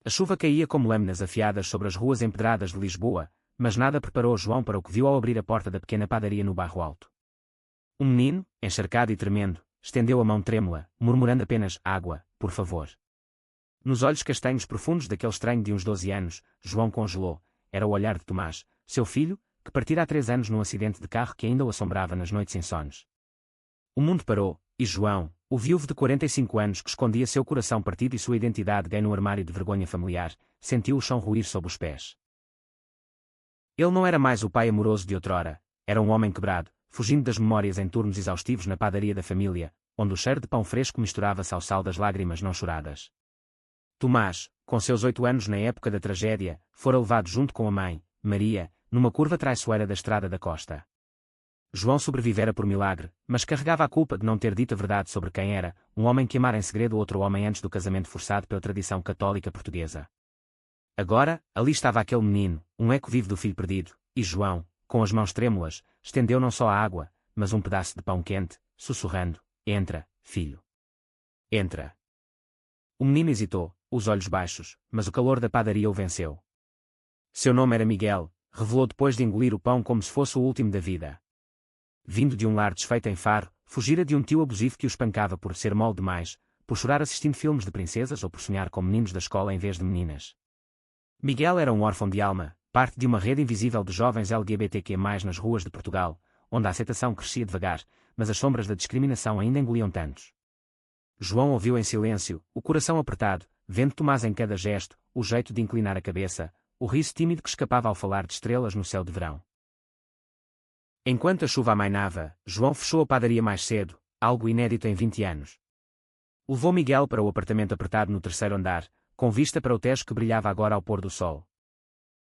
A chuva caía como lâminas afiadas sobre as ruas empedradas de Lisboa, mas nada preparou João para o que viu ao abrir a porta da pequena padaria no bairro Alto. Um menino, encharcado e tremendo, estendeu a mão trêmula, murmurando apenas: água, por favor. Nos olhos castanhos profundos daquele estranho de uns 12 anos, João congelou. Era o olhar de Tomás, seu filho, que partira há 3 anos num acidente de carro que ainda o assombrava nas noites insones. O mundo parou, e João, o viúvo de 45 anos que escondia seu coração partido e sua identidade gay no armário de vergonha familiar, sentiu o chão ruir sob os pés. Ele não era mais o pai amoroso de outrora, era um homem quebrado, fugindo das memórias em turnos exaustivos na padaria da família, onde o cheiro de pão fresco misturava-se ao sal das lágrimas não choradas. Tomás, com seus 8 anos na época da tragédia, fora levado junto com a mãe, Maria, numa curva traiçoeira da estrada da costa. João sobrevivera por milagre, mas carregava a culpa de não ter dito a verdade sobre quem era, um homem que amara em segredo outro homem antes do casamento forçado pela tradição católica portuguesa. Agora, ali estava aquele menino, um eco vivo do filho perdido, e João, com as mãos trêmulas, estendeu não só a água, mas um pedaço de pão quente, sussurrando: entra, filho. Entra. O menino hesitou, os olhos baixos, mas o calor da padaria o venceu. Seu nome era Miguel, revelou depois de engolir o pão como se fosse o último da vida. Vindo de um lar desfeito em Faro, fugira de um tio abusivo que o espancava por ser mole demais, por chorar assistindo filmes de princesas ou por sonhar com meninos da escola em vez de meninas. Miguel era um órfão de alma, parte de uma rede invisível de jovens LGBTQ+, nas ruas de Portugal, onde a aceitação crescia devagar, mas as sombras da discriminação ainda engoliam tantos. João ouviu em silêncio, o coração apertado, vendo Tomás em cada gesto, o jeito de inclinar a cabeça, o riso tímido que escapava ao falar de estrelas no céu de verão. Enquanto a chuva amainava, João fechou a padaria mais cedo, algo inédito em 20 anos. Levou Miguel para o apartamento apertado no 3º andar, com vista para o Tejo que brilhava agora ao pôr do sol.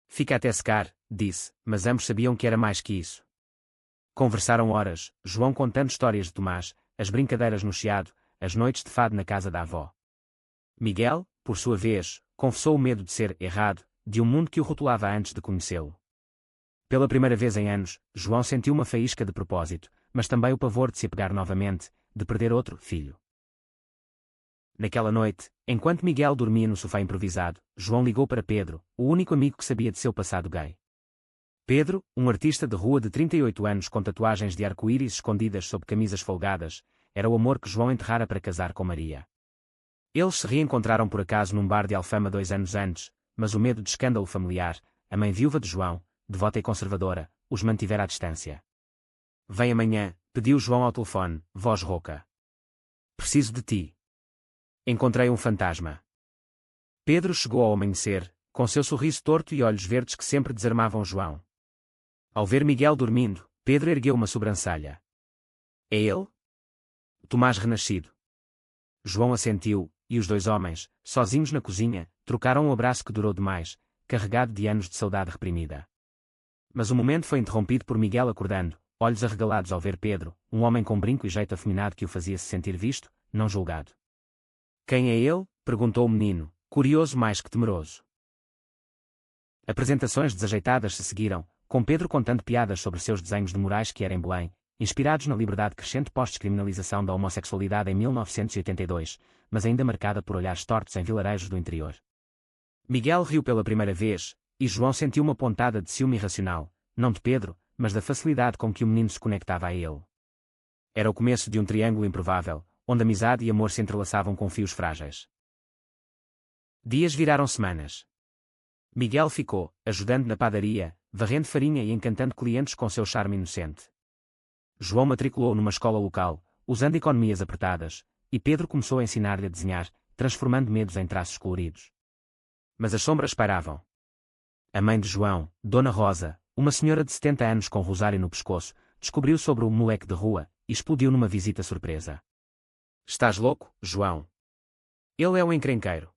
Fica até secar, disse, mas ambos sabiam que era mais que isso. Conversaram horas, João contando histórias de Tomás, as brincadeiras no chiado, as noites de fado na casa da avó. Miguel, por sua vez, confessou o medo de ser errado, de um mundo que o rotulava antes de conhecê-lo. Pela primeira vez em anos, João sentiu uma faísca de propósito, mas também o pavor de se apegar novamente, de perder outro filho. Naquela noite, enquanto Miguel dormia no sofá improvisado, João ligou para Pedro, o único amigo que sabia de seu passado gay. Pedro, um artista de rua de 38 anos com tatuagens de arco-íris escondidas sob camisas folgadas, era o amor que João enterrara para casar com Maria. Eles se reencontraram por acaso num bar de Alfama 2 anos antes, mas o medo de escândalo familiar, a mãe viúva de João, devota e conservadora, os mantivera à distância. Vem amanhã, pediu João ao telefone, voz rouca. Preciso de ti. Encontrei um fantasma. Pedro chegou ao amanhecer, com seu sorriso torto e olhos verdes que sempre desarmavam João. Ao ver Miguel dormindo, Pedro ergueu uma sobrancelha. É ele? Tomás renascido. João assentiu, e os 2 homens, sozinhos na cozinha, trocaram um abraço que durou demais, carregado de anos de saudade reprimida. Mas o momento foi interrompido por Miguel acordando, olhos arregalados ao ver Pedro, um homem com brinco e jeito afeminado que o fazia se sentir visto, não julgado. Quem é ele? Perguntou o menino, curioso mais que temeroso. Apresentações desajeitadas se seguiram, com Pedro contando piadas sobre seus desenhos de murais que era em Belém, inspirados na liberdade crescente pós-descriminalização da homossexualidade em 1982, mas ainda marcada por olhares tortos em vilarejos do interior. Miguel riu pela primeira vez, e João sentiu uma pontada de ciúme irracional, não de Pedro, mas da facilidade com que o menino se conectava a ele. Era o começo de um triângulo improvável, onde amizade e amor se entrelaçavam com fios frágeis. Dias viraram semanas. Miguel ficou, ajudando na padaria, varrendo farinha e encantando clientes com seu charme inocente. João matriculou numa escola local, usando economias apertadas, e Pedro começou a ensinar-lhe a desenhar, transformando medos em traços coloridos. Mas as sombras pairavam. A mãe de João, Dona Rosa, uma senhora de 70 anos com rosário no pescoço, descobriu sobre o moleque de rua, e explodiu numa visita surpresa. Estás louco, João? Ele é um encrenqueiro.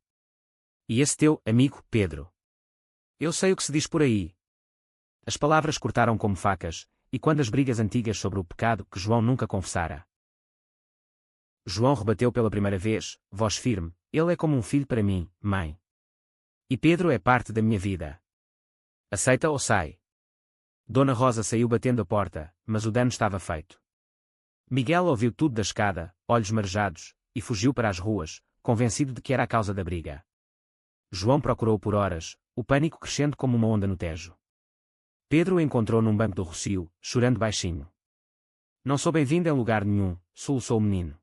E esse teu amigo, Pedro? Eu sei o que se diz por aí. As palavras cortaram como facas, e quando as brigas antigas sobre o pecado que João nunca confessara. João rebateu pela primeira vez, voz firme, ele é como um filho para mim, mãe. E Pedro é parte da minha vida. Aceita ou sai? Dona Rosa saiu batendo a porta, mas o dano estava feito. Miguel ouviu tudo da escada, olhos marejados, e fugiu para as ruas, convencido de que era a causa da briga. João procurou por horas, o pânico crescendo como uma onda no Tejo. Pedro o encontrou num banco do Rocio, chorando baixinho. Não sou bem-vindo em lugar nenhum, soluçou o menino.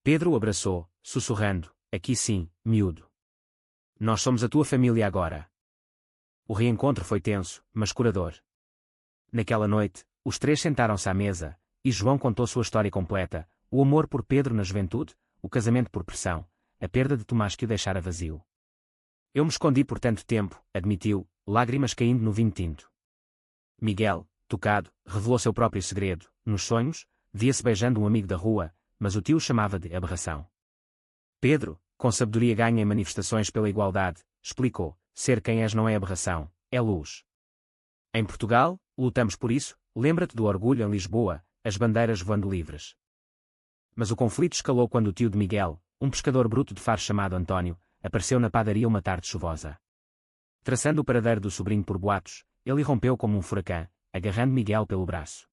Pedro o abraçou, sussurrando, aqui sim, miúdo. Nós somos a tua família agora. O reencontro foi tenso, mas curador. Naquela noite, os três sentaram-se à mesa, e João contou sua história completa, o amor por Pedro na juventude, o casamento por pressão, a perda de Tomás que o deixara vazio. Eu me escondi por tanto tempo, admitiu, lágrimas caindo no vinho tinto. Miguel, tocado, revelou seu próprio segredo. Nos sonhos, via-se beijando um amigo da rua, mas o tio o chamava de aberração. Pedro, com sabedoria ganha em manifestações pela igualdade, explicou, ser quem és não é aberração, é luz. Em Portugal, lutamos por isso, lembra-te do orgulho em Lisboa, as bandeiras voando livres. Mas o conflito escalou quando o tio de Miguel, um pescador bruto de Faro chamado António, apareceu na padaria uma tarde chuvosa. Traçando o paradeiro do sobrinho por boatos, ele irrompeu como um furacão, agarrando Miguel pelo braço.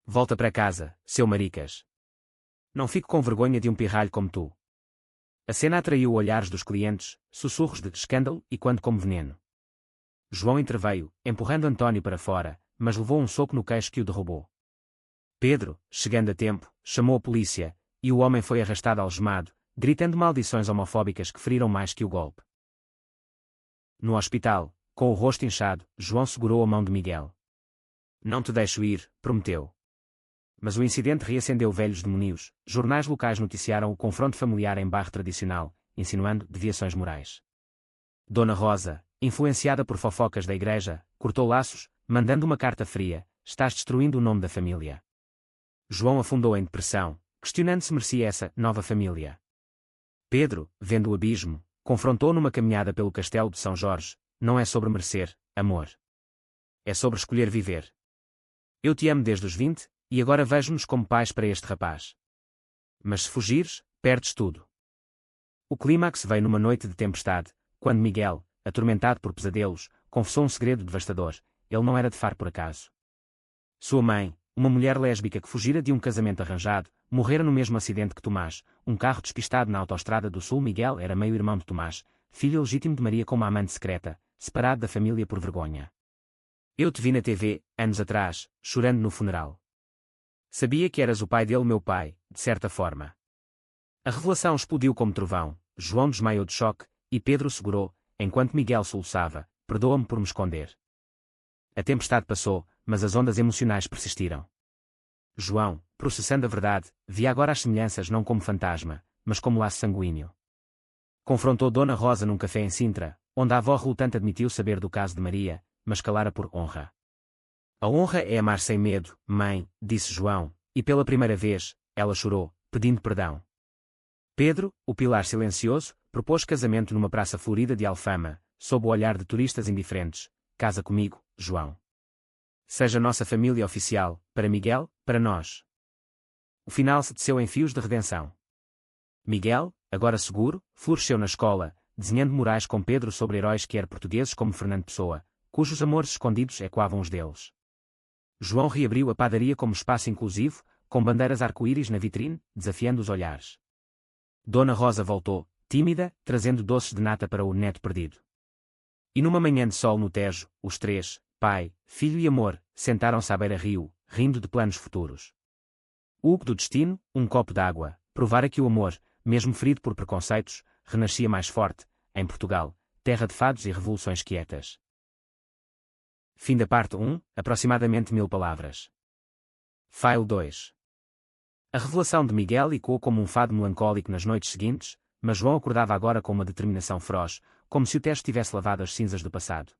Volta para casa, seu maricas. Não fico com vergonha de um pirralho como tu. A cena atraiu olhares dos clientes, sussurros de escândalo e quando como veneno. João interveio, empurrando António para fora, mas levou um soco no queixo que o derrubou. Pedro, chegando a tempo, chamou a polícia, e o homem foi arrastado algemado, gritando maldições homofóbicas que feriram mais que o golpe. No hospital, com o rosto inchado, João segurou a mão de Miguel. Não te deixo ir, prometeu. Mas o incidente reacendeu velhos demónios, jornais locais noticiaram o confronto familiar em bairro tradicional, insinuando deviações morais. Dona Rosa, influenciada por fofocas da igreja, cortou laços, mandando uma carta fria, estás destruindo o nome da família. João afundou em depressão, questionando se merecia essa nova família. Pedro, vendo o abismo, confrontou numa caminhada pelo castelo de São Jorge, não é sobre merecer, amor. É sobre escolher viver. Eu te amo desde os 20, e agora vejo-nos como pais para este rapaz. Mas se fugires, perdes tudo. O clímax veio numa noite de tempestade, quando Miguel, atormentado por pesadelos, confessou um segredo devastador, ele não era de Faro por acaso. Sua mãe, uma mulher lésbica que fugira de um casamento arranjado, morrera no mesmo acidente que Tomás, um carro despistado na autoestrada do Sul. Miguel era meio-irmão de Tomás, filho legítimo de Maria com uma amante secreta, separado da família por vergonha. Eu te vi na TV, anos atrás, chorando no funeral. Sabia que eras o pai dele, meu pai, de certa forma. A revelação explodiu como trovão, João desmaiou de choque, e Pedro segurou, enquanto Miguel soluçava, perdoa-me por me esconder. A tempestade passou, mas as ondas emocionais persistiram. João, processando a verdade, via agora as semelhanças não como fantasma, mas como laço sanguíneo. Confrontou Dona Rosa num café em Sintra, onde a avó relutante admitiu saber do caso de Maria, mas calara por honra. A honra é amar sem medo, mãe, disse João, e pela primeira vez, ela chorou, pedindo perdão. Pedro, o pilar silencioso, propôs casamento numa praça florida de Alfama, sob o olhar de turistas indiferentes. Casa comigo, João. Seja nossa família oficial, para Miguel, para nós. O final se teceu em fios de redenção. Miguel, agora seguro, floresceu na escola, desenhando murais com Pedro sobre heróis que eram portugueses como Fernando Pessoa, cujos amores escondidos ecoavam os deles. João reabriu a padaria como espaço inclusivo, com bandeiras arco-íris na vitrine, desafiando os olhares. Dona Rosa voltou, tímida, trazendo doces de nata para o neto perdido. E numa manhã de sol no Tejo, os três, pai, filho e amor, sentaram-se à beira-rio, rindo de planos futuros. Hugo do destino, um copo d'água, provara que o amor, mesmo ferido por preconceitos, renascia mais forte, em Portugal, terra de fados e revoluções quietas. Fim da parte 1, aproximadamente 1000 palavras. File 2. A revelação de Miguel ecoou como um fado melancólico nas noites seguintes, mas João acordava agora com uma determinação feroz, como se o Tejo tivesse lavado as cinzas do passado.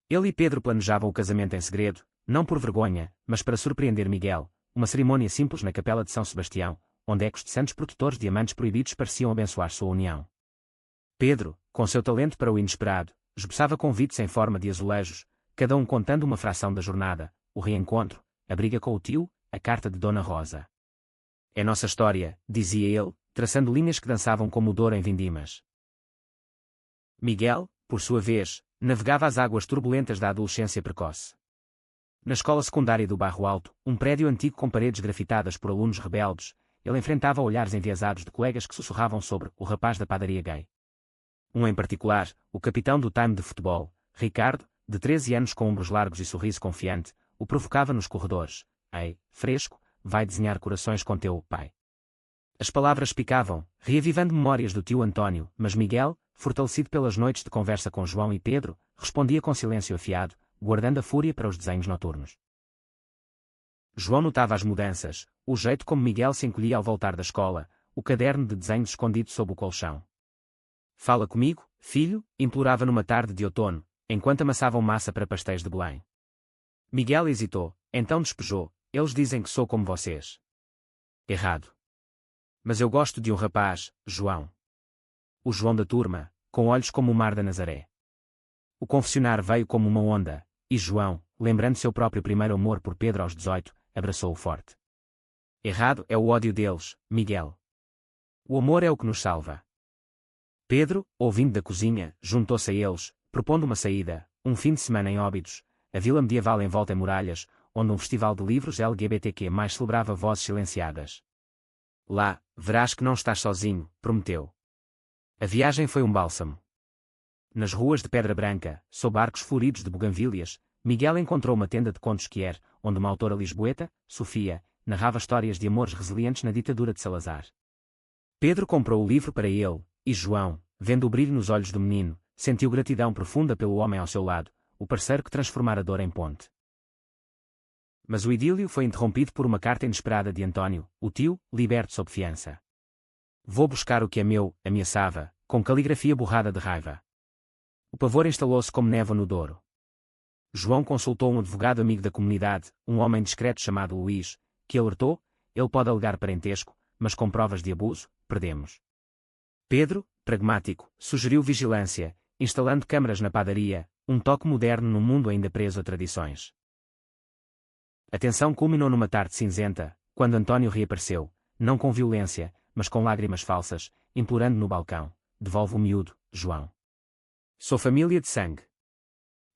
Ele e Pedro planejavam o casamento em segredo, não por vergonha, mas para surpreender Miguel, uma cerimônia simples na capela de São Sebastião, onde ecos de santos protetores de amantes proibidos pareciam abençoar sua união. Pedro, com seu talento para o inesperado, esboçava convites em forma de azulejos, cada um contando uma fração da jornada, o reencontro, a briga com o tio, a carta de Dona Rosa. É nossa história, dizia ele, traçando linhas que dançavam como o Douro em vindimas. Miguel, por sua vez, navegava as águas turbulentas da adolescência precoce. Na escola secundária do Bairro Alto, um prédio antigo com paredes grafitadas por alunos rebeldes, ele enfrentava olhares enviesados de colegas que sussurravam sobre o rapaz da padaria gay. Um em particular, o capitão do time de futebol, Ricardo, de 13 anos com ombros largos e sorriso confiante, o provocava nos corredores. Ei, fresco, vai desenhar corações com teu pai. As palavras picavam, reavivando memórias do tio António, mas Miguel, fortalecido pelas noites de conversa com João e Pedro, respondia com silêncio afiado, guardando a fúria para os desenhos noturnos. João notava as mudanças, o jeito como Miguel se encolhia ao voltar da escola, o caderno de desenhos escondido sob o colchão. Fala comigo, filho, implorava numa tarde de outono, enquanto amassavam massa para pastéis de Belém. Miguel hesitou, então despejou, eles dizem que sou como vocês. Errado. Mas eu gosto de um rapaz, João. O João da turma, com olhos como o mar da Nazaré. O confessionário veio como uma onda, e João, lembrando seu próprio primeiro amor por Pedro aos 18, abraçou-o forte. Errado é o ódio deles, Miguel. O amor é o que nos salva. Pedro, ouvindo da cozinha, juntou-se a eles, propondo uma saída, um fim de semana em Óbidos, a vila medieval envolta em muralhas, onde um festival de livros LGBTQ+ celebrava vozes silenciadas. Lá, verás que não estás sozinho, prometeu. A viagem foi um bálsamo. Nas ruas de Pedra Branca, sob arcos floridos de buganvílias, Miguel encontrou uma tenda de contos Quier, onde uma autora lisboeta, Sofia, narrava histórias de amores resilientes na ditadura de Salazar. Pedro comprou o livro para ele, e João, vendo o brilho nos olhos do menino, sentiu gratidão profunda pelo homem ao seu lado, o parceiro que transformara a dor em ponte. Mas o idílio foi interrompido por uma carta inesperada de António, o tio, liberto sob fiança. Vou buscar o que é meu, ameaçava, com caligrafia borrada de raiva. O pavor instalou-se como névoa no Douro. João consultou um advogado amigo da comunidade, um homem discreto chamado Luís, que alertou, ele pode alegar parentesco, mas com provas de abuso, perdemos. Pedro, pragmático, sugeriu vigilância, instalando câmaras na padaria, um toque moderno num mundo ainda preso a tradições. A tensão culminou numa tarde cinzenta, quando António reapareceu, não com violência, mas com lágrimas falsas, implorando no balcão, devolve o miúdo, João. Sou família de sangue.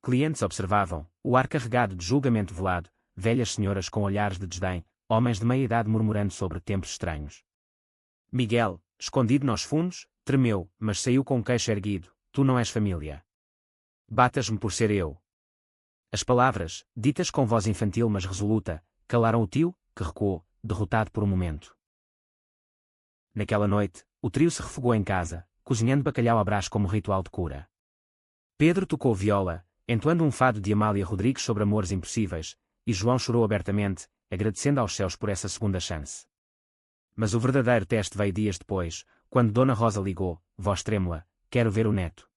Clientes observavam, o ar carregado de julgamento velado, velhas senhoras com olhares de desdém, homens de meia-idade murmurando sobre tempos estranhos. Miguel, escondido nos fundos, tremeu, mas saiu com o queixo erguido, tu não és família. Batas-me por ser eu. As palavras, ditas com voz infantil mas resoluta, calaram o tio, que recuou, derrotado por um momento. Naquela noite, o trio se refogou em casa, cozinhando bacalhau à brás como ritual de cura. Pedro tocou viola, entoando um fado de Amália Rodrigues sobre amores impossíveis, e João chorou abertamente, agradecendo aos céus por essa segunda chance. Mas o verdadeiro teste veio dias depois, quando Dona Rosa ligou, voz trêmula, quero ver o neto.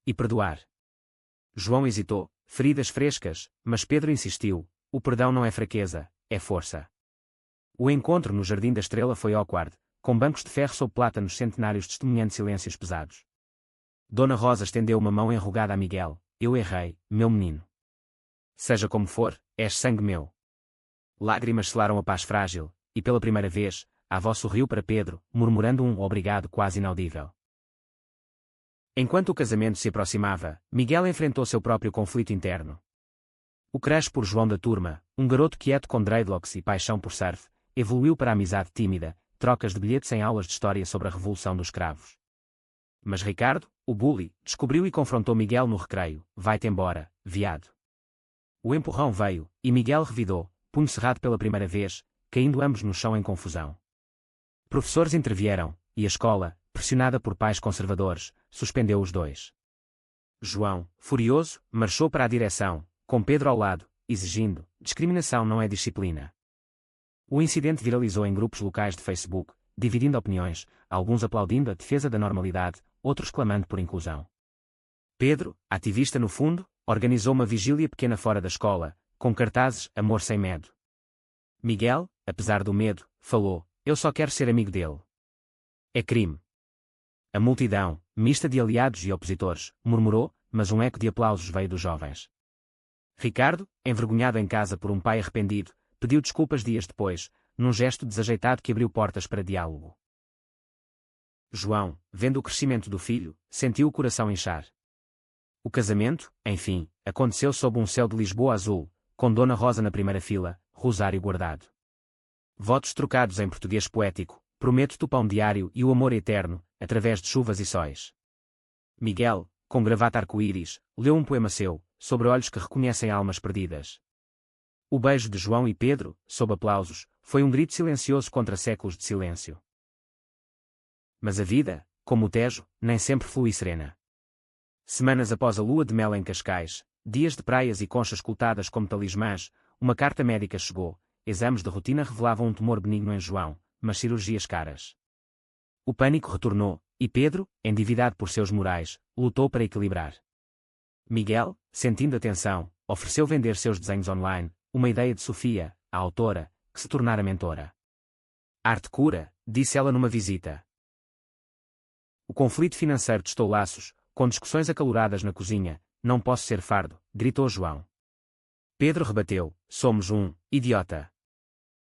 E perdoar. João hesitou, feridas frescas, mas Pedro insistiu, o perdão não é fraqueza, é força. O encontro no Jardim da Estrela foi awkward, com bancos de ferro sob plátanos centenários testemunhando silêncios pesados. Dona Rosa estendeu uma mão enrugada a Miguel, eu errei, meu menino. Seja como for, és sangue meu. Lágrimas selaram a paz frágil, e pela primeira vez, a avó sorriu para Pedro, murmurando um obrigado quase inaudível. Enquanto o casamento se aproximava, Miguel enfrentou seu próprio conflito interno. O crush por João da turma, um garoto quieto com dreadlocks e paixão por surf, evoluiu para a amizade tímida, trocas de bilhetes em aulas de história sobre a Revolução dos Cravos. Mas Ricardo, o bully, descobriu e confrontou Miguel no recreio, vai-te embora, viado. O empurrão veio, e Miguel revidou, punho cerrado pela primeira vez, caindo ambos no chão em confusão. Professores intervieram, e a escola, pressionada por pais conservadores, suspendeu os dois. João, furioso, marchou para a direção, com Pedro ao lado, exigindo, discriminação não é disciplina. O incidente viralizou em grupos locais de Facebook, dividindo opiniões, alguns aplaudindo a defesa da normalidade, outros clamando por inclusão. Pedro, ativista no fundo, organizou uma vigília pequena fora da escola, com cartazes Amor sem medo. Miguel, apesar do medo, falou, eu só quero ser amigo dele. É crime. A multidão, mista de aliados e opositores, murmurou, mas um eco de aplausos veio dos jovens. Ricardo, envergonhado em casa por um pai arrependido, pediu desculpas dias depois, num gesto desajeitado que abriu portas para diálogo. João, vendo o crescimento do filho, sentiu o coração inchar. O casamento, enfim, aconteceu sob um céu de Lisboa azul, com Dona Rosa na primeira fila, rosário guardado. Votos trocados em português poético, prometo-te o pão diário e o amor eterno, através de chuvas e sóis. Miguel, com gravata arco-íris, leu um poema seu, sobre olhos que reconhecem almas perdidas. O beijo de João e Pedro, sob aplausos, foi um grito silencioso contra séculos de silêncio. Mas a vida, como o Tejo, nem sempre flui serena. Semanas após a lua de mel em Cascais, dias de praias e conchas coltadas como talismãs, uma carta médica chegou. Exames de rotina revelavam um tumor benigno em João, mas cirurgias caras. O pânico retornou, e Pedro, endividado por seus morais, lutou para equilibrar. Miguel, sentindo a tensão, ofereceu vender seus desenhos online, uma ideia de Sofia, a autora, que se tornara mentora. Arte cura, disse ela numa visita. O conflito financeiro testou laços, com discussões acaloradas na cozinha. Não posso ser fardo, gritou João. Pedro rebateu, somos um idiota.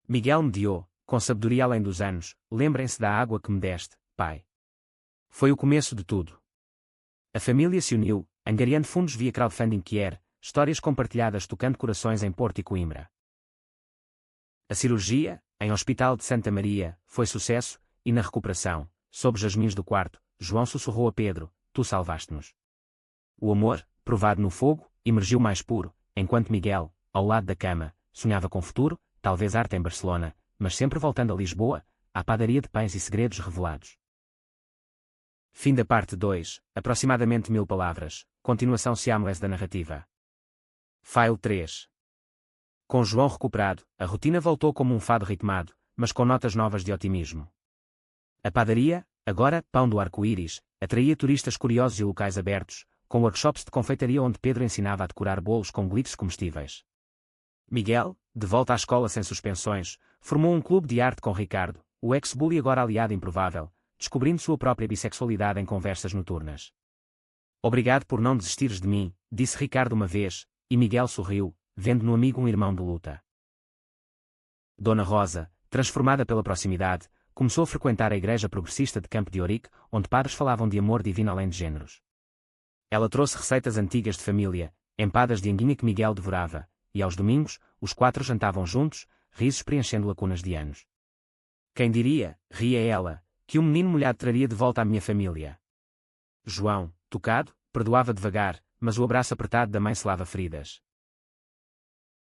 Miguel mediou, com sabedoria além dos anos, lembrem-se da água que me deste, pai. Foi o começo de tudo. A família se uniu, angariando fundos via crowdfunding histórias compartilhadas tocando corações em Porto e Coimbra. A cirurgia, em Hospital de Santa Maria, foi sucesso, e na recuperação, sob jasmins do quarto, João sussurrou a Pedro, tu salvaste-nos. O amor, provado no fogo, emergiu mais puro, enquanto Miguel, ao lado da cama, sonhava com futuro, talvez arte em Barcelona, mas sempre voltando a Lisboa, à padaria de pães e segredos revelados. Fim da parte 2, aproximadamente 1000 palavras, continuação seamless da narrativa. File 3. Com João recuperado, a rotina voltou como um fado ritmado, mas com notas novas de otimismo. A padaria, agora pão do arco-íris, atraía turistas curiosos e locais abertos, com workshops de confeitaria onde Pedro ensinava a decorar bolos com glitters comestíveis. Miguel, de volta à escola sem suspensões, formou um clube de arte com Ricardo, o ex-bully agora aliado improvável, descobrindo sua própria bissexualidade em conversas noturnas. Obrigado por não desistires de mim, disse Ricardo uma vez, e Miguel sorriu, vendo no amigo um irmão de luta. Dona Rosa, transformada pela proximidade, começou a frequentar a igreja progressista de Campo de Ourique, onde padres falavam de amor divino além de géneros. Ela trouxe receitas antigas de família, empadas de anguinha que Miguel devorava, e aos domingos, os 4 jantavam juntos, risos preenchendo lacunas de anos. Quem diria, ria ela, que um menino molhado traria de volta à minha família. João, tocado, perdoava devagar, mas o abraço apertado da mãe selava feridas.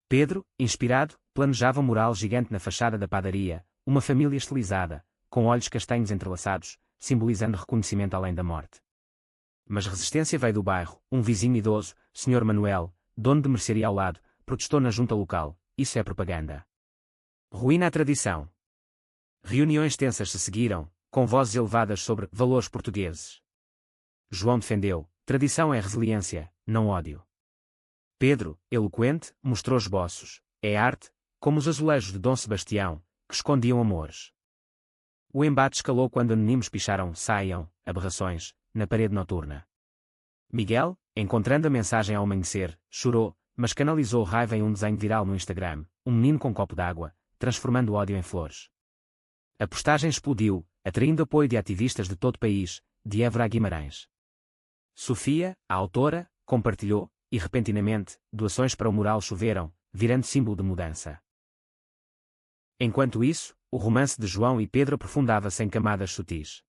Pedro, inspirado, planejava um mural gigante na fachada da padaria, uma família estilizada, com olhos castanhos entrelaçados, simbolizando reconhecimento além da morte. Mas resistência veio do bairro. Um vizinho idoso, Sr. Manuel, dono de mercearia ao lado, protestou na junta local. Isso é propaganda. Ruína a tradição. Reuniões tensas se seguiram, com vozes elevadas sobre valores portugueses. João defendeu, tradição é resiliência, não ódio. Pedro, eloquente, mostrou esboços. É arte, como os azulejos de Dom Sebastião, que escondiam amores. O embate escalou quando anónimos picharam saiam, aberrações, na parede noturna. Miguel, encontrando a mensagem ao amanhecer, chorou, mas canalizou raiva em um desenho viral no Instagram, um menino com um copo d'água, transformando o ódio em flores. A postagem explodiu, atraindo apoio de ativistas de todo o país, de Évora a Guimarães. Sofia, a autora, compartilhou, e repentinamente, doações para o mural choveram, virando símbolo de mudança. Enquanto isso, o romance de João e Pedro aprofundava-se em camadas sutis.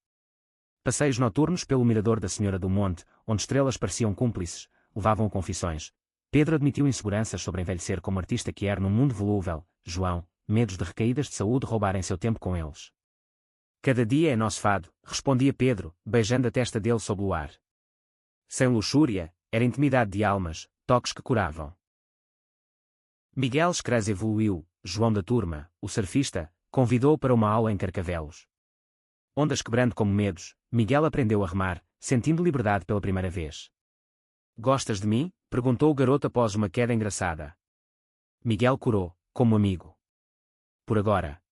Passeios noturnos pelo mirador da Senhora do Monte, onde estrelas pareciam cúmplices, levavam a confissões. Pedro admitiu inseguranças sobre envelhecer como artista que era num mundo volúvel. João, medos de recaídas de saúde roubarem seu tempo com eles. Cada dia é nosso fado, respondia Pedro, beijando a testa dele sob o ar. Sem luxúria, era intimidade de almas, toques que curavam. Miguel Screz evoluiu. João da turma, o surfista, convidou-o para uma aula em Carcavelos. Ondas quebrando como medos, Miguel aprendeu a remar, sentindo liberdade pela primeira vez. Gostas de mim? Perguntou o garoto após uma queda engraçada. Miguel corou, como amigo. Por agora.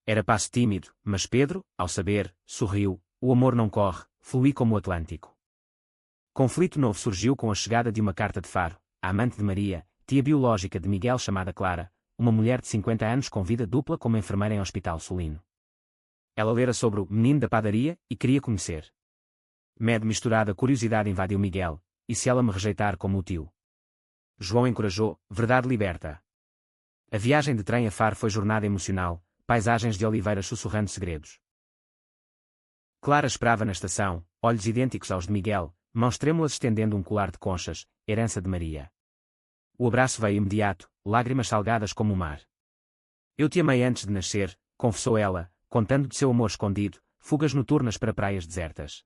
Era passo tímido, mas Pedro, ao saber, sorriu. O amor não corre, flui como o Atlântico. Conflito novo surgiu com a chegada de uma carta de Faro, a amante de Maria, tia biológica de Miguel chamada Clara, uma mulher de 50 anos com vida dupla como enfermeira em hospital solino. Ela lera sobre o menino da padaria e queria conhecer. Medo misturado a curiosidade invadiu Miguel, e se ela me rejeitar como o tio? João encorajou, verdade liberta. A viagem de trem a Faro foi jornada emocional, paisagens de oliveiras sussurrando segredos. Clara esperava na estação, olhos idênticos aos de Miguel, mãos trêmulas estendendo um colar de conchas, herança de Maria. O abraço veio imediato, lágrimas salgadas como o mar. Eu te amei antes de nascer, confessou ela, contando de seu amor escondido, fugas noturnas para praias desertas.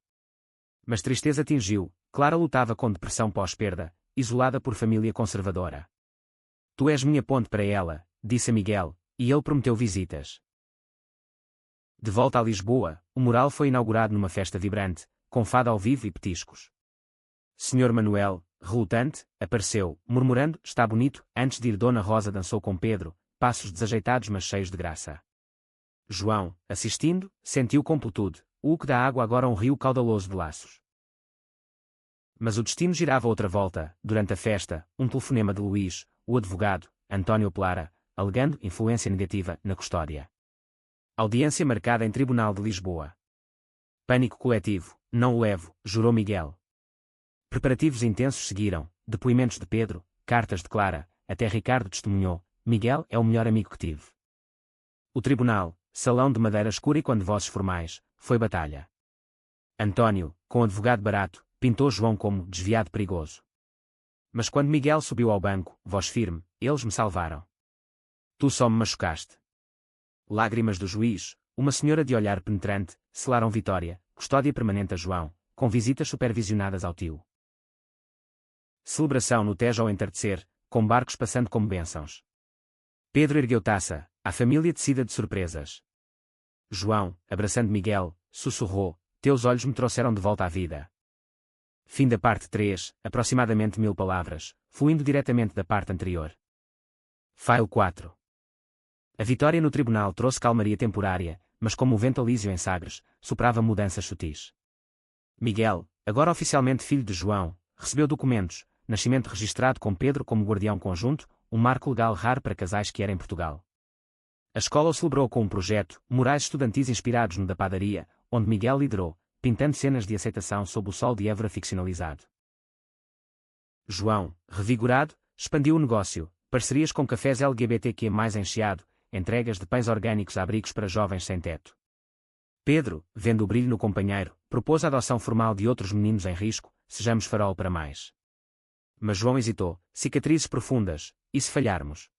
Mas tristeza atingiu, Clara lutava com depressão pós-perda, isolada por família conservadora. Tu és minha ponte para ela, disse a Miguel, e ele prometeu visitas. De volta a Lisboa, o mural foi inaugurado numa festa vibrante, com fado ao vivo e petiscos. Senhor Manuel, relutante, apareceu, murmurando, está bonito, antes de ir Dona Rosa dançou com Pedro, passos desajeitados mas cheios de graça. João, assistindo, sentiu completude, o que da água agora um rio caudaloso de laços. Mas o destino girava outra volta, durante a festa, um telefonema de Luís, o advogado, António Pelara, alegando influência negativa na custódia. Audiência marcada em Tribunal de Lisboa. Pânico coletivo, não o levo, jurou Miguel. Preparativos intensos seguiram, depoimentos de Pedro, cartas de Clara, até Ricardo testemunhou, Miguel é o melhor amigo que tive. O tribunal, salão de madeira escura e com vozes formais, foi batalha. António, com advogado barato, pintou João como desviado perigoso. Mas quando Miguel subiu ao banco, voz firme, eles me salvaram. Tu só me machucaste. Lágrimas do juiz, uma senhora de olhar penetrante, selaram vitória, custódia permanente a João, com visitas supervisionadas ao tio. Celebração no Tejo ao entardecer, com barcos passando como bênçãos. Pedro ergueu taça, a família tecida de surpresas. João, abraçando Miguel, sussurrou, teus olhos me trouxeram de volta à vida. Fim da parte 3, aproximadamente 1000 palavras, fluindo diretamente da parte anterior. File 4. A vitória no tribunal trouxe calmaria temporária, mas como o vento alísio em Sagres, soprava mudanças sutis. Miguel, agora oficialmente filho de João, recebeu documentos, nascimento registrado com Pedro como guardião conjunto, um marco legal raro para casais que era em Portugal. A escola o celebrou com um projeto, murais estudantis inspirados no da padaria, onde Miguel liderou, pintando cenas de aceitação sob o sol de Évora ficcionalizado. João, revigorado, expandiu o negócio, parcerias com cafés LGBTQ mais encheado, entregas de pães orgânicos a abrigos para jovens sem teto. Pedro, vendo o brilho no companheiro, propôs a adoção formal de outros meninos em risco, sejamos farol para mais. Mas João hesitou, cicatrizes profundas, e se falharmos?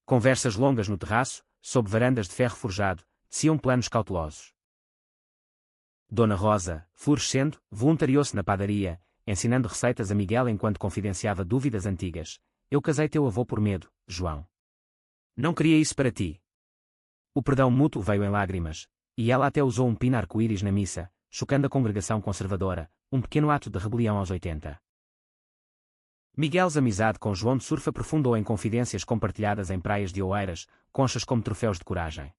Conversas longas no terraço, sob varandas de ferro forjado, teciam planos cautelosos. Dona Rosa, florescendo, voluntariou-se na padaria, ensinando receitas a Miguel enquanto confidenciava dúvidas antigas. Eu casei teu avô por medo, João. Não queria isso para ti. O perdão mútuo veio em lágrimas, e ela até usou um pino arco-íris na missa, chocando a congregação conservadora, um pequeno ato de rebelião aos 80. Miguel's amizade com João de Surf aprofundou em confidências compartilhadas em praias de Oeiras, conchas como troféus de coragem.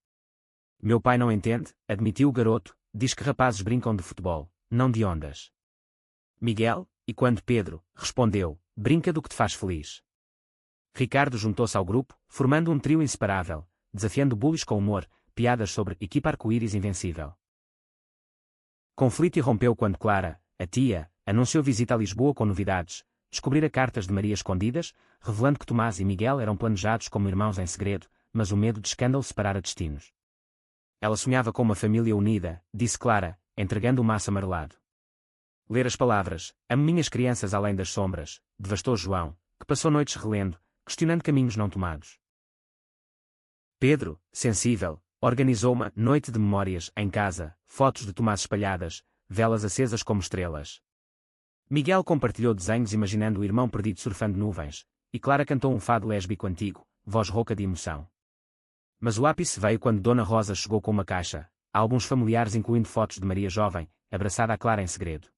Meu pai não entende, admitiu o garoto, diz que rapazes brincam de futebol, não de ondas. Miguel, e quando Pedro, respondeu, brinca do que te faz feliz. Ricardo juntou-se ao grupo, formando um trio inseparável, desafiando bullies com humor, piadas sobre equipa arco-íris invencível. Conflito irrompeu quando Clara, a tia, anunciou visita a Lisboa com novidades, descobrira cartas de Maria escondidas, revelando que Tomás e Miguel eram planejados como irmãos em segredo, mas o medo de escândalo separara destinos. Ela sonhava com uma família unida, disse Clara, entregando o maço amarelado. Ler as palavras, amo minhas crianças além das sombras, devastou João, que passou noites relendo, questionando caminhos não tomados. Pedro, sensível, organizou uma noite de memórias em casa, fotos de Tomás espalhadas, velas acesas como estrelas. Miguel compartilhou desenhos imaginando o irmão perdido surfando nuvens, e Clara cantou um fado lésbico antigo, voz rouca de emoção. Mas o ápice veio quando Dona Rosa chegou com uma caixa, álbuns familiares incluindo fotos de Maria jovem, abraçada a Clara em segredo.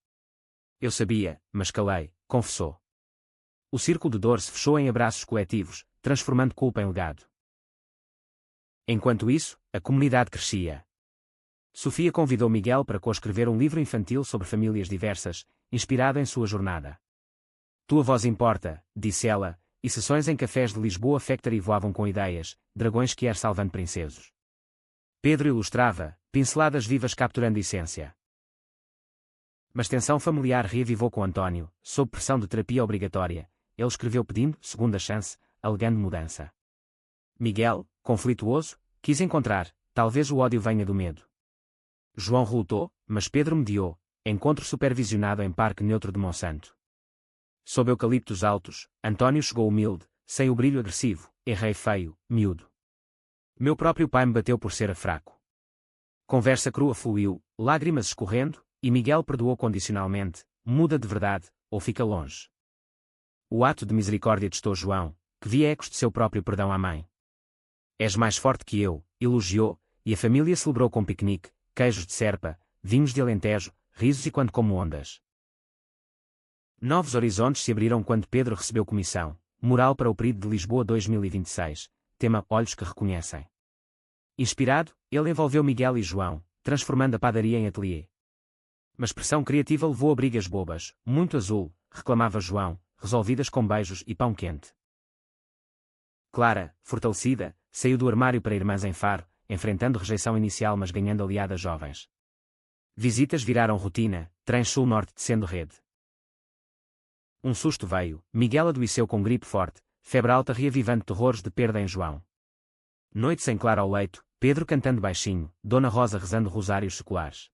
Eu sabia, mas calei, confessou. O círculo de dor se fechou em abraços coletivos, transformando culpa em legado. Enquanto isso, a comunidade crescia. Sofia convidou Miguel para coescrever um livro infantil sobre famílias diversas, inspirado em sua jornada. Tua voz importa, disse ela, e sessões em cafés de Lisboa Factory voavam com ideias, dragões que ir salvando princesos. Pedro ilustrava, pinceladas vivas capturando essência. Mas tensão familiar reavivou com António, sob pressão de terapia obrigatória. Ele escreveu pedindo segunda chance, alegando mudança. Miguel, conflituoso, quis encontrar, talvez o ódio venha do medo. João relutou, mas Pedro mediou, encontro supervisionado em Parque Neutro de Monsanto. Sob eucaliptos altos, António chegou humilde, sem o brilho agressivo, errei feio, miúdo. Meu próprio pai me bateu por ser fraco. Conversa crua fluiu, lágrimas escorrendo, e Miguel perdoou condicionalmente, muda de verdade, ou fica longe. O ato de misericórdia testou João, que via ecos de seu próprio perdão à mãe. És mais forte que eu, elogiou, e a família celebrou com piquenique, queijos de serpa, vinhos de Alentejo, risos e quando como ondas. Novos horizontes se abriram quando Pedro recebeu comissão, Mural para o Período de Lisboa 2026, tema Olhos que Reconhecem. Inspirado, ele envolveu Miguel e João, transformando a padaria em ateliê. Mas pressão criativa levou a brigas bobas, muito azul, reclamava João, resolvidas com beijos e pão quente. Clara, fortalecida, saiu do armário para Irmãs em Faro, enfrentando rejeição inicial mas ganhando aliadas jovens. Visitas viraram rotina, trens sul-norte descendo rede. Um susto veio, Miguel adoeceu com gripe forte, febre alta reavivando terrores de perda em João. Noite sem Clara ao leito, Pedro cantando baixinho, Dona Rosa rezando rosários seculares.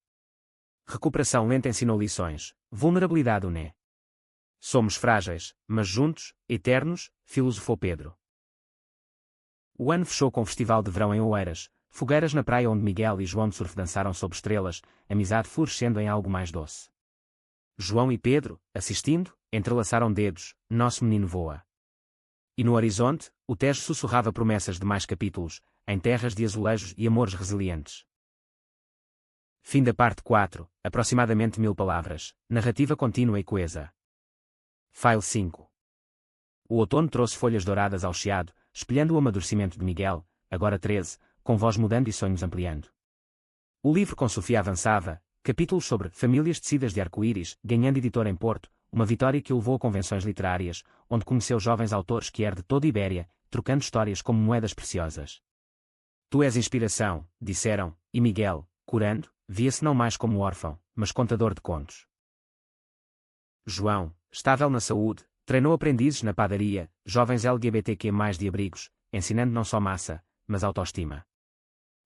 Recuperação lenta ensinou lições, vulnerabilidade uné. Somos frágeis, mas juntos, eternos, filosofou Pedro. O ano fechou com festival de verão em Oeiras, fogueiras na praia onde Miguel e João de surf dançaram sob estrelas, amizade florescendo em algo mais doce. João e Pedro, assistindo, entrelaçaram dedos, nosso menino voa. E no horizonte, o Tejo sussurrava promessas de mais capítulos, em terras de azulejos e amores resilientes. Fim da parte 4, aproximadamente 1000 palavras, narrativa contínua e coesa. File 5. O outono trouxe folhas douradas ao chiado, espelhando o amadurecimento de Miguel, agora 13, com voz mudando e sonhos ampliando. O livro com Sofia avançava, capítulos sobre famílias tecidas de arco-íris, ganhando editor em Porto, uma vitória que o levou a convenções literárias, onde conheceu jovens autores que de toda Ibéria, trocando histórias como moedas preciosas. Tu és inspiração, disseram, e Miguel, curando, via-se não mais como órfão, mas contador de contos. João, estável na saúde, treinou aprendizes na padaria, jovens LGBTQ+ de abrigos, ensinando não só massa, mas autoestima.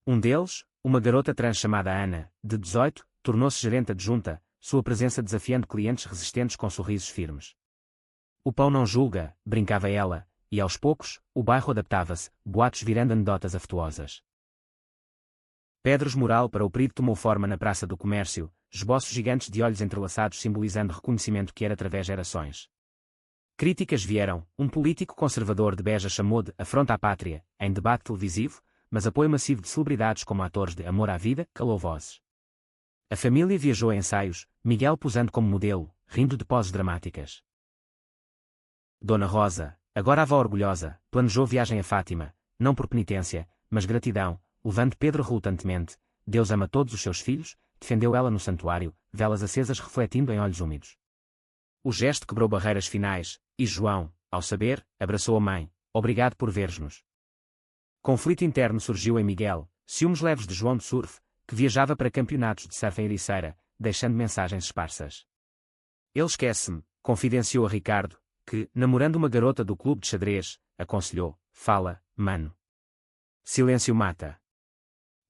Um deles, uma garota trans chamada Ana, de 18, tornou-se gerente adjunta, sua presença desafiando clientes resistentes com sorrisos firmes. O pão não julga, brincava ela, e aos poucos, o bairro adaptava-se, boatos virando anedotas afetuosas. Pedros Mural para o Período tomou forma na Praça do Comércio, esboços gigantes de olhos entrelaçados simbolizando reconhecimento que era através gerações. Críticas vieram, um político conservador de Beja chamou de afronta à pátria, em debate televisivo, mas apoio massivo de celebridades como atores de Amor à Vida, calou vozes. A família viajou a ensaios, Miguel posando como modelo, rindo de poses dramáticas. Dona Rosa, agora avó orgulhosa, planejou viagem a Fátima, não por penitência, mas gratidão, levando Pedro relutantemente, Deus ama todos os seus filhos, defendeu ela no santuário, velas acesas refletindo em olhos úmidos. O gesto quebrou barreiras finais, e João, ao saber, abraçou a mãe, obrigado por veres-nos. Conflito interno surgiu em Miguel, ciúmes leves de João de surf, que viajava para campeonatos de surf em Ericeira, deixando mensagens esparsas. Ele esquece-me, confidenciou a Ricardo, que, namorando uma garota do clube de xadrez, aconselhou, fala, mano. Silêncio mata.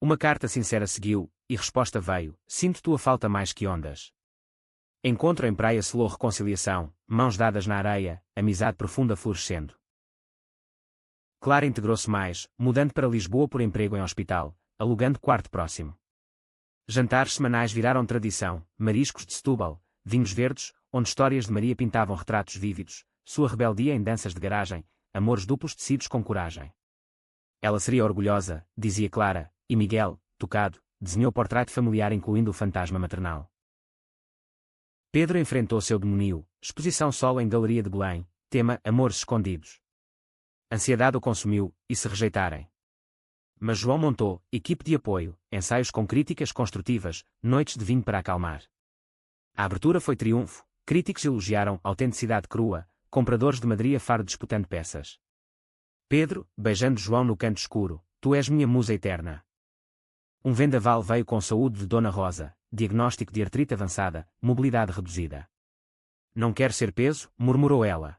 Uma carta sincera seguiu, e resposta veio, sinto tua falta mais que ondas. Encontro em praia selou reconciliação, mãos dadas na areia, amizade profunda florescendo. Clara integrou-se mais, mudando para Lisboa por emprego em hospital, alugando quarto próximo. Jantares semanais viraram tradição, mariscos de Setúbal, vinhos verdes, onde histórias de Maria pintavam retratos vívidos, sua rebeldia em danças de garagem, amores duplos tecidos com coragem. Ela seria orgulhosa, dizia Clara, e Miguel, tocado, desenhou portrait familiar incluindo o fantasma maternal. Pedro enfrentou seu demonio, exposição solo em Galeria de Belém, tema Amores Escondidos. Ansiedade o consumiu, e se rejeitarem. Mas João montou, equipe de apoio, ensaios com críticas construtivas, noites de vinho para acalmar. A abertura foi triunfo, críticos elogiaram autenticidade crua, compradores de Madria Faro disputando peças. Pedro, beijando João no canto escuro, tu és minha musa eterna. Um vendaval veio com saúde de Dona Rosa, diagnóstico de artrite avançada, mobilidade reduzida. Não quer ser peso, murmurou ela.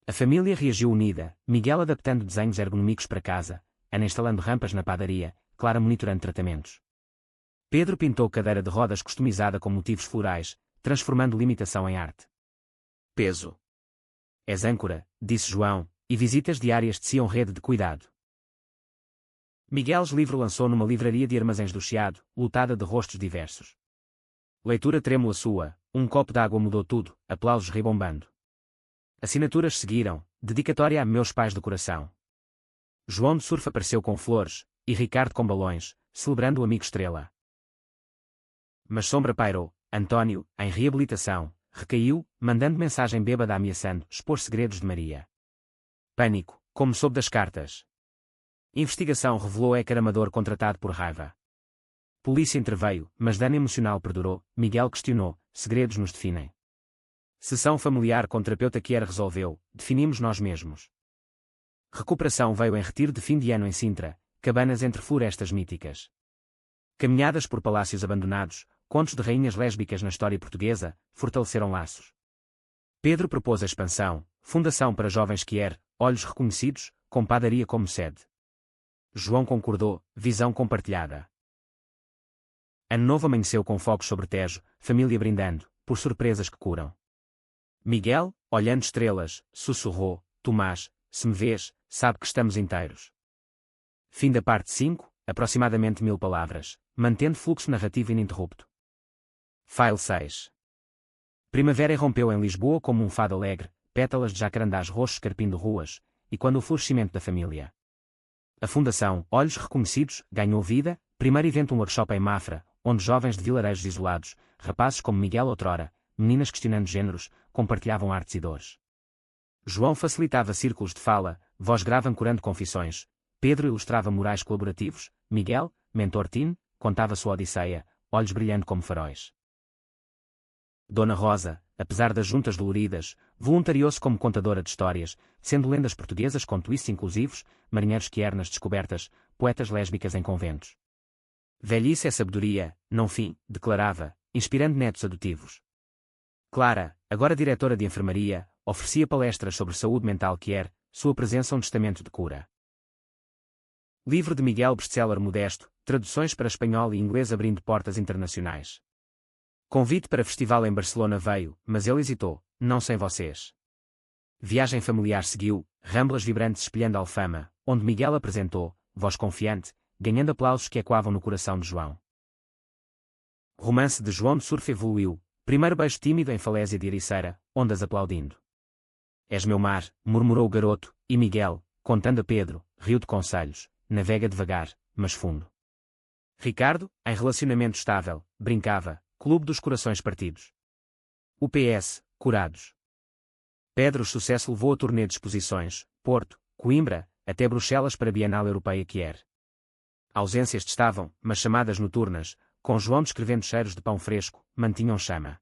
A família reagiu unida, Miguel adaptando desenhos ergonômicos para casa, Ana instalando rampas na padaria, Clara monitorando tratamentos. Pedro pintou cadeira de rodas customizada com motivos florais, transformando limitação em arte. Peso. És âncora, disse João, e visitas diárias teciam rede de cuidado. Miguel's livro lançou numa livraria de Armazéns do Chiado, lotada de rostos diversos. Leitura trêmula sua, um copo d'água mudou tudo, aplausos ribombando. Assinaturas seguiram, dedicatória a meus pais do coração. João de Surf apareceu com flores, e Ricardo com balões, celebrando o amigo estrela. Mas sombra pairou, António, em reabilitação, recaiu, mandando mensagem bêbada ameaçando expor segredos de Maria. Pânico, como soube das cartas. Investigação revelou hacker amador contratado por raiva. Polícia interveio, mas dano emocional perdurou. Miguel questionou, segredos nos definem. Sessão familiar com terapeuta Kier resolveu, definimos nós mesmos. Recuperação veio em retiro de fim de ano em Sintra, cabanas entre florestas míticas. Caminhadas por palácios abandonados, contos de rainhas lésbicas na história portuguesa, fortaleceram laços. Pedro propôs a expansão, fundação para jovens Kier, olhos reconhecidos, com padaria como sede. João concordou, visão compartilhada. Ano novo amanheceu com fogos sobre Tejo, família brindando, por surpresas que curam. Miguel, olhando estrelas, sussurrou, Tomás, se me vês, sabe que estamos inteiros. Fim da parte 5, aproximadamente 1000 palavras, mantendo fluxo narrativo ininterrupto. File 6. Primavera irrompeu em Lisboa como um fado alegre, pétalas de jacarandás roxos carpindo ruas, e quando o florescimento da família. A Fundação Olhos Reconhecidos ganhou vida, primeiro evento um workshop em Mafra, onde jovens de vilarejos isolados, rapazes como Miguel outrora, meninas questionando géneros, compartilhavam artes e dores. João facilitava círculos de fala, voz grave ancorando confissões, Pedro ilustrava murais colaborativos, Miguel, mentor teen, contava sua odisseia, olhos brilhando como faróis. Dona Rosa, apesar das juntas doloridas, voluntariou-se como contadora de histórias, sendo lendas portuguesas com twists inclusivos, marinheiros Kier nas descobertas, poetas lésbicas em conventos. Velhice é sabedoria, não fim, declarava, inspirando netos adotivos. Clara, agora diretora de enfermaria, oferecia palestras sobre saúde mental Kier, sua presença um testamento de cura. Livro de Miguel best-seller modesto, traduções para espanhol e inglês abrindo portas internacionais. Convite para festival em Barcelona veio, mas ele hesitou, não sem vocês. Viagem familiar seguiu, ramblas vibrantes espelhando Alfama, onde Miguel apresentou, voz confiante, ganhando aplausos que ecoavam no coração de João. Romance de João de Surf evoluiu, primeiro beijo tímido em falésia de Ericeira, ondas aplaudindo. És meu mar, murmurou o garoto, e Miguel, contando a Pedro, riu de conselhos, navega devagar, mas fundo. Ricardo, em relacionamento estável, brincava, Clube dos Corações Partidos. O PS, curados. Pedro sucesso levou a turnê de exposições, Porto, Coimbra, até Bruxelas para a Bienal Europeia Kier. Ausências estavam, mas chamadas noturnas, com João descrevendo cheiros de pão fresco, mantinham chama.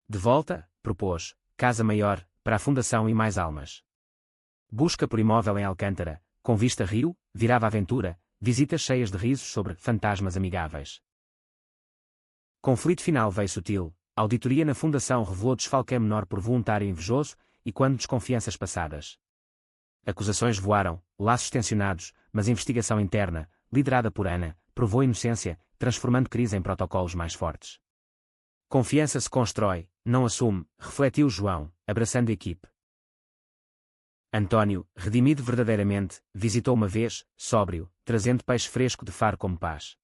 De volta, propôs, casa maior, para a fundação e mais almas. Busca por imóvel em Alcântara, com vista rio, virava aventura, visitas cheias de risos sobre fantasmas amigáveis. Conflito final veio sutil, auditoria na fundação revelou desfalque menor por voluntário invejoso, e quando desconfianças passadas. Acusações voaram, laços tensionados, mas investigação interna, liderada por Ana, provou inocência, transformando crise em protocolos mais fortes. Confiança se constrói, não assume, refletiu João, abraçando a equipe. António, redimido verdadeiramente, visitou uma vez, sóbrio, trazendo peixe fresco de Faro como paz.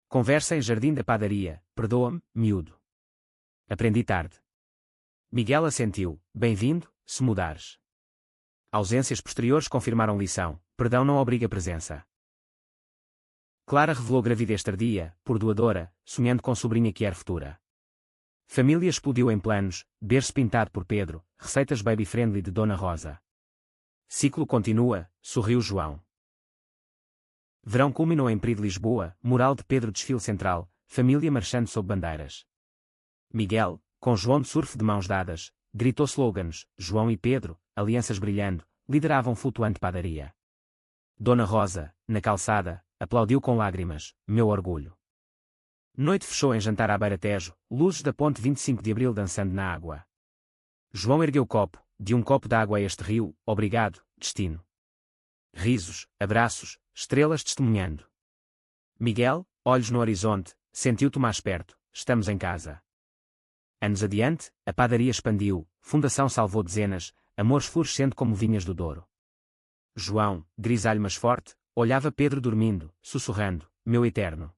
Conversa em Jardim da Padaria, perdoa-me, miúdo. Aprendi tarde. Miguel assentiu, bem-vindo, se mudares. Ausências posteriores confirmaram lição, perdão não obriga presença. Clara revelou gravidez tardia, por doadora, sonhando com sobrinha Kier futura. Família explodiu em planos, berço pintado por Pedro, receitas baby-friendly de Dona Rosa. Ciclo continua, sorriu João. Verão culminou em Pri de Lisboa, mural de Pedro desfile central, família marchando sob bandeiras. Miguel, com João de Surf de mãos dadas, gritou slogans, João e Pedro, alianças brilhando, lideravam flutuante padaria. Dona Rosa, na calçada, aplaudiu com lágrimas, meu orgulho. Noite fechou em jantar à beira Tejo, luzes da ponte 25 de Abril dançando na água. João ergueu o copo, de um copo d'água a este rio, obrigado, destino. Risos, abraços, estrelas testemunhando. Miguel, olhos no horizonte, Sentiu Tomás perto, estamos em casa. Anos adiante, a padaria expandiu, Fundação salvou dezenas, amores florescendo como vinhas do Douro. João, grisalho mas forte, olhava Pedro dormindo, sussurrando, meu eterno.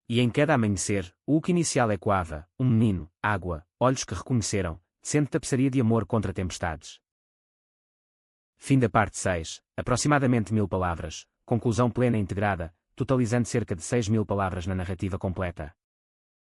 E em cada amanhecer, o que inicial ecoava, um menino, água, olhos que reconheceram, sendo tapeçaria de amor contra tempestades. Fim da parte 6, aproximadamente 1000 palavras, conclusão plena e integrada, totalizando cerca de 6000 palavras na narrativa completa.